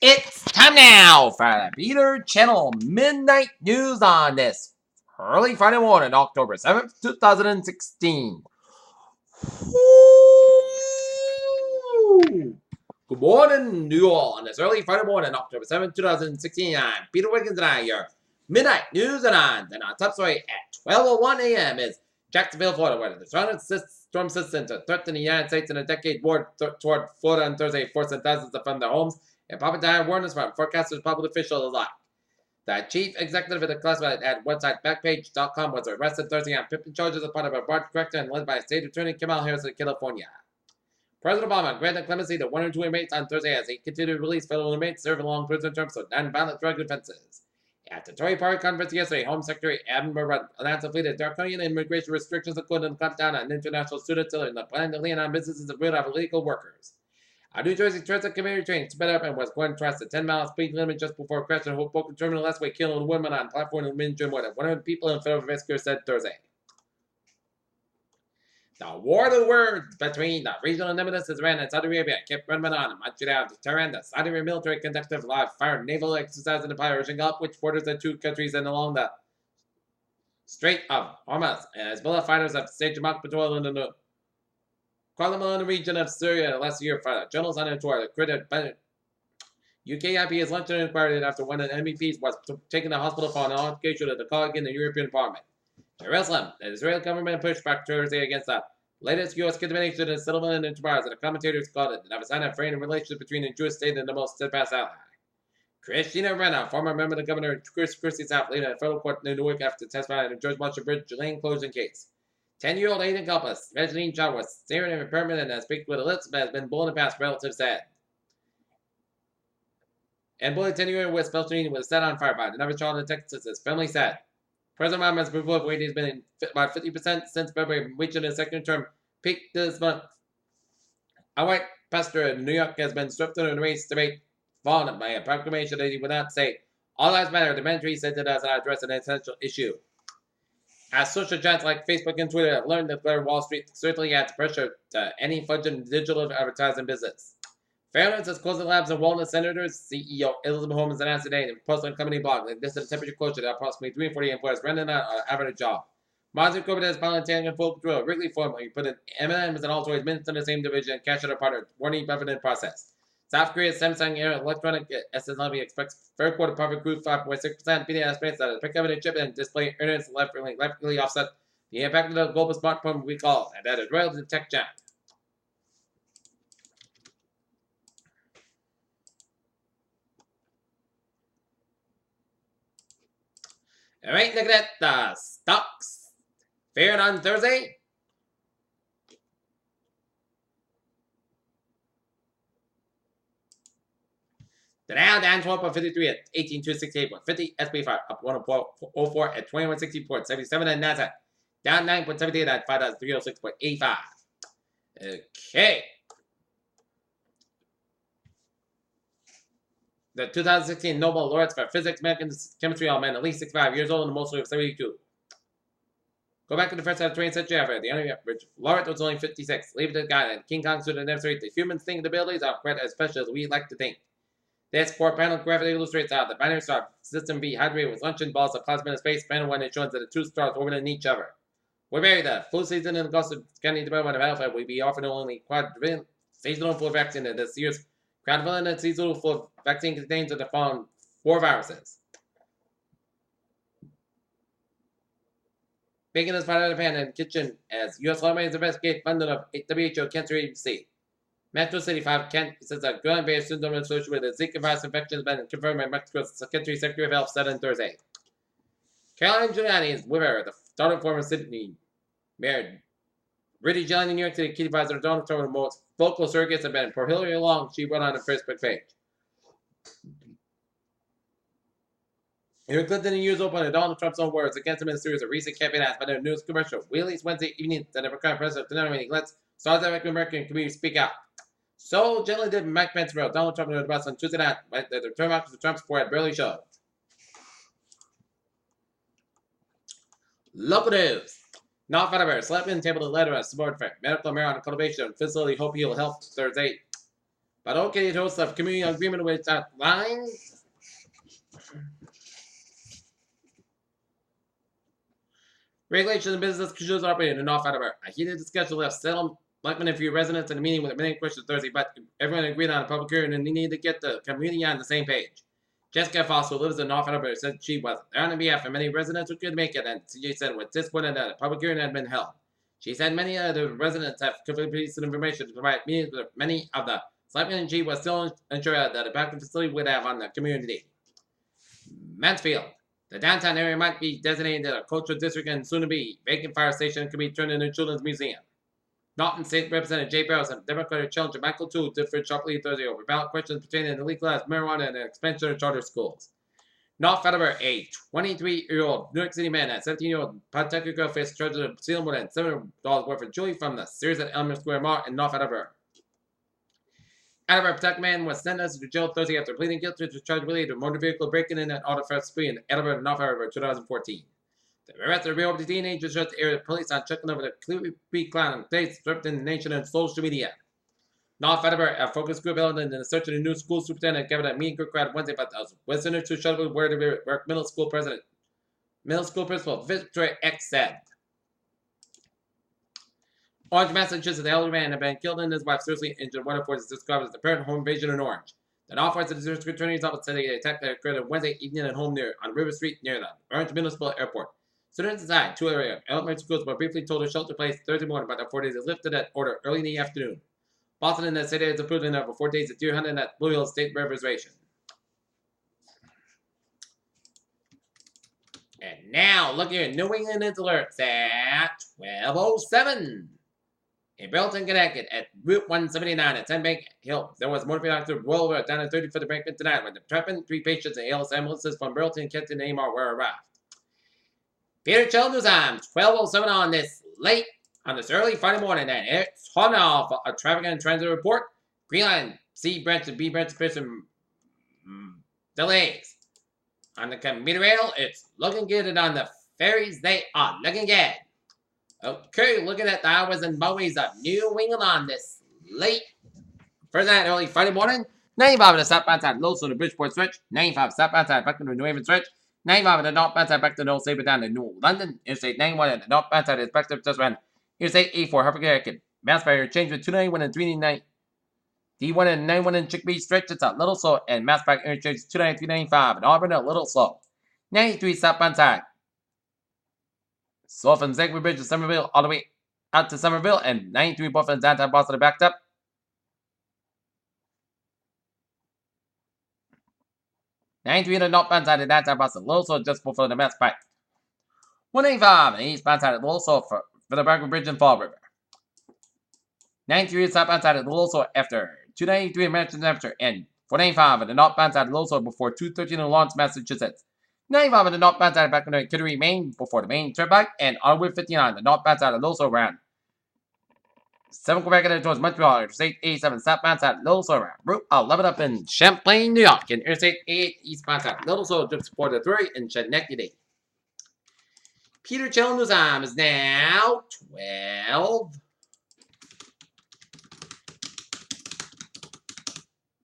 It's time now for the Peter Channel Midnight News on this early Friday morning, October 7th, 2016. Good morning, you all, on this early Friday morning, October 7th, 2016. I'm Peter Wiggins, and I your Midnight News and on. And our top story at 12:01 a.m. is Jacksonville, Florida, where the storm system to threaten the United States in a decade war toward Florida on Thursday, forcing thousands to fund their homes. And Papa Dire warnings from forecasters, public officials alike. The chief executive of the classified at website Backpage.com was arrested Thursday on 50 charges as part of a broad correction led by State Attorney Kamala Harris of California. President Obama granted clemency to 1 or 2 inmates on Thursday as he continued to release federal inmates serving long prison terms for non-violent drug offenses. At the Tory Party conference yesterday, Home Secretary Adam Barrett announced a fleet of draconian immigration restrictions including clampdown on international students and the plan to lean on businesses to rid of illegal workers. A New Jersey transit commuter train sped up and was going past the 10-mile speed limit just before crashing a Hoboken terminal last week, killing a woman on platform in mid-June. More than 100 people in federal rescue said Thursday. The war of the words between the regional nemesis Iran and Saudi Arabia kept running on in Montreal to Tehran. The Saudi Arabian military conducted live-fire naval exercise in the Persian Gulf, which borders the two countries and along the Strait of Hormuz. As Hezbollah fighters have staged a mock patrol in the Kuala region of Syria last year for journalists on a tour. The UKIP has launched an inquiry after one of the MEPs was taken to hospital for an altercation with a colleague in the European Parliament. Jerusalem, the Israeli government pushed back Thursday against the latest U.S. condemnation of settlement enterprise, and the commentators called it the sign of fraying relationship between the Jewish state and the most steadfast ally. Christina Renna, former member of the governor Chris Christie's staff, leading a federal court in Newark after testifying in the George Marshall Bridge lane closing case. 10-year-old Aiden Galpas, Reginald Child, was staring at an apartment and speaking with Elizabeth has been bullied past relatives said. And bullied 10-year-old West Felton was set on fire by another child in Texas, his family said. President Obama's approval of wage has been about 50% since February, reaching his second term peak this month. A white pastor in New York has been swept under the race debate, followed by a proclamation that he would not say all lives matter. The ministry said it as an address an essential issue. As social giants like Facebook and Twitter have learned that Wall Street certainly adds pressure to any fledgling digital advertising business. Fairness is closing labs and wellness senators. CEO Elizabeth Holmes announced today in a posted on company blog that this is a temperature closer to approximately 340 employees running an average job. Monster COVID has volunteering in full control. Wrigley formally put in M&M's and Altoids minutes in the same division and cash out a partner warning Buffett process. South Korea's Samsung Air Electronic SSLV expects third quarter profit grew 5.6%, beating estimates that a pickup in chip and display earnings likely offset the impact of the global smartphone recall, and that is relative to tech giant. All right, looking at the stocks fared on Thursday. The Dow down 12.53 at 18,268.50. SP 5 up 1.04 at 2160.77. And Nasdaq down 9.78 at 5,306.85. Okay. The 2016 Nobel laureates for physics, math, and chemistry all men at least 65 years old and mostly 72. Go back to the first half of the 20th century after the average laureate was only 56. Leave it to the guy and King Kong stood and demonstrate the human thinking abilities are quite as special as we like to think. This four-panel graphic illustrates how the binary star system be hydrated with luncheon balls of plasma in space. Panel 1 it shows that the two stars orbiting each other. We're very the flu season in the Gulf County Department of Health will be offering only quadrivalent seasonal flu vaccine in this year's quadrivalent and seasonal flu vaccine contains the following 4 viruses. Bacon is part of the pan in the kitchen as U.S. lawmakers investigate funding of WHO Cancer Agency. Metro City 5 Kent says that Guillain-Barré syndrome associated with the Zika virus infection has been confirmed by Mexico's Secretary of Health said on Thursday. Caroline Giuliani is with her, the daughter of former Sydney Mayor Rudy Giuliani in New York City. Kitty advisor Donald Trump, the most vocal surrogates have been for Hillary Long, she wrote on her Facebook page. Hillary Clinton used open to Donald Trump's own words against him in a series of recent campaign ads by their news commercial. Wheelie's Wednesday evening that the current president of the meeting lets stars of the American community speak out. So gently did Mike Pence wrote Donald Trump in the bus on Tuesday night that the term after the Trump support had barely showed. Local news. Not Federer slept in table to letter as support for medical marijuana cultivation facility Hope Heal Health Thursday. But okay, it hosts a community agreement which outlines regulations and business conditions operating in North Attleboro. A heated discussion left Salem, Blackman, and few residents in a meeting with many questions Thursday, but everyone agreed on a public hearing and they needed to get the community on the same page. Jessica Foss, who lives in North Attleboro, said she was there on behalf of many residents who couldn't make it, and CJ said with this point that a public hearing had been held. She said many of the residents have conflicting pieces of information to provide meetings with many of the selectmen, and she was still unsure that the backup facility would have on the community. Mansfield. The downtown area might be designated a cultural district and soon to be vacant fire station could be turned into a children's museum. Norton State Representative Jay Barrows and Democratic challenger Michael Toole differed sharply Thursday over ballot questions pertaining to legalized marijuana and the expansion of charter schools. North Attleboro, a 23-year-old New York City man and 17-year-old Pawtucket girl faced charges of stealing more than $700 worth of jewelry from the Sears at Elmer Square Mall in North Attleboro. Attleboro Pawtucket man was sentenced to jail Thursday after pleading guilty to charge related to motor vehicle breaking in and auto theft spree in Attleboro, North Attleboro, 2014. The arrest of the teenagers showed the area police on checking over the creepy clown dates sweeping the nation on social media. North Attleboro, a focus group held in the search of the new school superintendent gathered a meeting crowd Wednesday about the Western to Shuttle where the middle school principal Victoria X said. Orange, Massachusetts, the elderly man had been killed and his wife seriously injured. One of forces described as the parent home invasion in Orange. The Northwest District Attorney's Office said the attack that occurred on Wednesday evening at home on River Street near the Orange Municipal Airport. Students inside two elementary schools were briefly told to shelter place Thursday morning, but the 4 days is lifted that order early in the afternoon. Boston and the city has approved over 4 days of deer hunting at Blue Hill State Reservation. And now, looking at New England alerts at 12:07. In Burlington, Connecticut, at Route 179 at 10 Bank Hill, there was a motor vehicle roll down at 30 for the embankment tonight when the traffic, 3 patients and ALS ambulances from Burlington, Kent, and Amar were arrived. Peter Chell News Time, 12:07 on this early Friday morning, and it's hot now for a traffic and transit report. Green Line, C branch and B branch station delays. On the commuter rail, it's looking good, and on the ferries, they are looking good. Okay, looking at the highways and byways of New England on this first night early Friday morning. 95 at the southbound side, low to the Bridgeport stretch. 95 southbound side back to the New Haven stretch. 95 at the northbound side back to the North Sabre down to New London. Interstate 91 at the northbound side is back to just around Interstate 84, Harper Connecticut. Mass barrier change with 291 and 399. D1 and 91 in Chickpea stretch, it's a little slow, and Mass back interchange 290, 395. And Auburn, a little slow. 93 southbound side. So from Zachary Bridge to Somerville all the way out to Somerville, and 93 both from downtown Boston are backed up. 93 in the northbound side of downtown Boston, a little slow just before the Mass Pike. 185 on the eastbound side of the little slow for the Brooklyn Bridge and Fall River. 93 southbound side of the little slow after 293 in Manchester, New Hampshire, and 495 on the northbound side of the little slow before 213 in Lawrence, Massachusetts. 95 on the northbound side back into Kittery, Maine, before the Maine Turnpike, and Onward 59, the northbound side of Loso round. 7 Quebec towards Montreal, Interstate 87, southbound side, Loso round. Route 11 up in Champlain, New York, and Interstate 88, eastbound side, Loso just before the 3 in Schenectady. Peter Chell News Time is now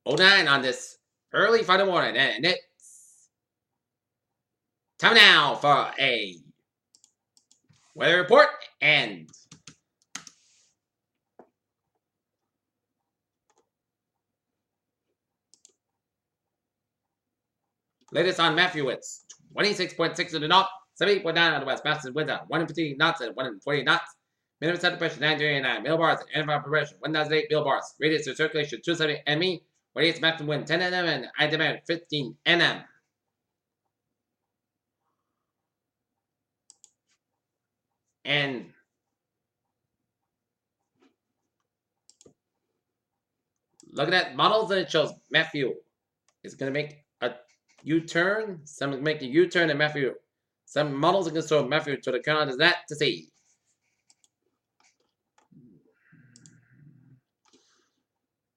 12:09 on this early Friday morning, and it's time now for a weather report and latest on Matthew. It's 26.6 in the north, 78.9 on the west. Fastest winds at 150 knots and 140 knots. Minimum center pressure 939 millibars and end pressure 1008 millibars. Radius of circulation 270 NM. Radius maximum wind 10 NM and I demand 15 NM. And looking at models, and it shows Matthew is going to make a U-turn. Some make a U-turn, and Matthew. Some models are going to show Matthew to the count is that to see.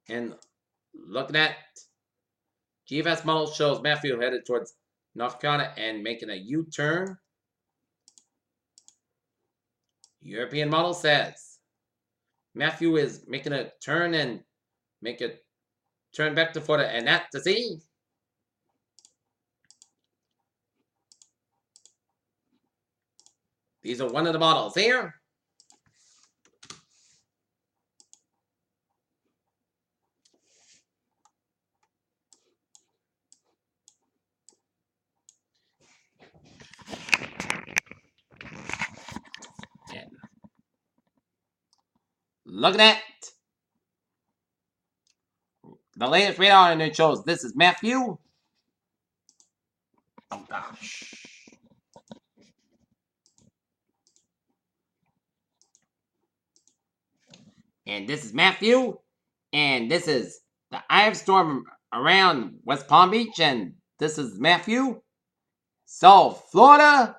And looking at GFS model shows Matthew headed towards North Carolina and making a U-turn. European model says Matthew is making a turn and make it turn back to Florida and that to see. These are one of the models here. And look at that. The latest radar and it shows this is Matthew. Oh gosh. And this is Matthew. And this is the eye of storm around West Palm Beach. And this is Matthew. So Florida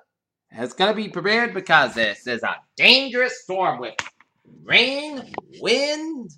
is going to be prepared because this is a dangerous storm with rain, wind.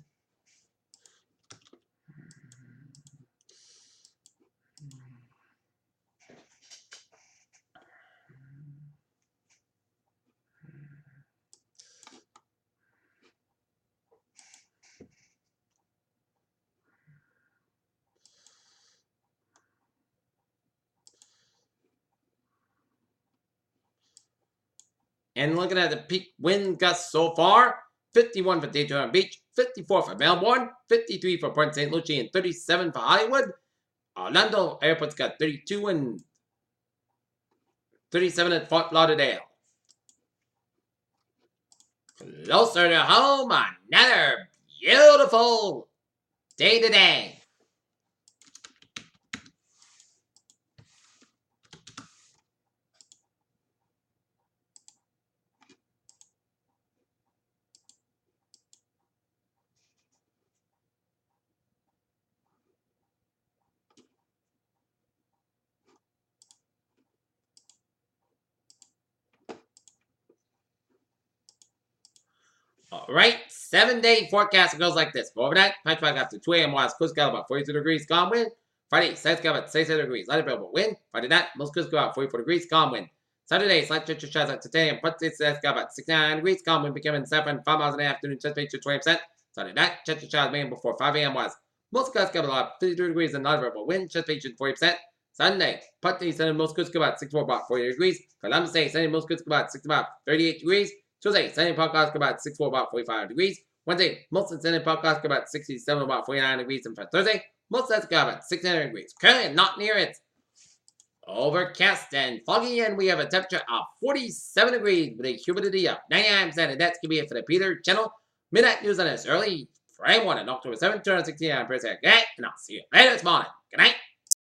And looking at the peak wind gusts so far, 51 for Daytona Beach, 54 for Melbourne, 53 for Port St. Lucie, and 37 for Hollywood. Orlando Airport's got 32 and 37 at Fort Lauderdale. Closer to home, another beautiful day today. Alright, 7-day forecast goes like this. For overnight, Patch Park after 2 a.m. West Coast got about 42 degrees, calm wind. Friday, Saturday got about 67 degrees, light available wind. Friday night, most coast got about 44 degrees, calm wind. Saturday, slight chance of showers at 10 a.m. Port St. got about 69 degrees, calm wind becoming 7, 5 miles in the afternoon, chance of 20%. Saturday night, chance of showers maybe before 5 a.m. West. Most coast got about 52 degrees and light available wind, chance of 40%. Sunday, Port St. most coast got about 64, about 40 degrees. Columbus Day, Sunday, most coast got about 60, about 38 degrees. Tuesday, Sunday podcast about 64, about 45 degrees. Wednesday, most of Sunday podcast about 67, about 49 degrees. And for Thursday, most of got about 69 degrees. Currently, not near it. Overcast and foggy, and we have a temperature of 47 degrees with a humidity of 99%. And that's going to be it for the Peter channel. Midnight news on this early Friday morning, October 7th, 2016. I'm Chris. Good night, and I'll see you later this morning. Good night.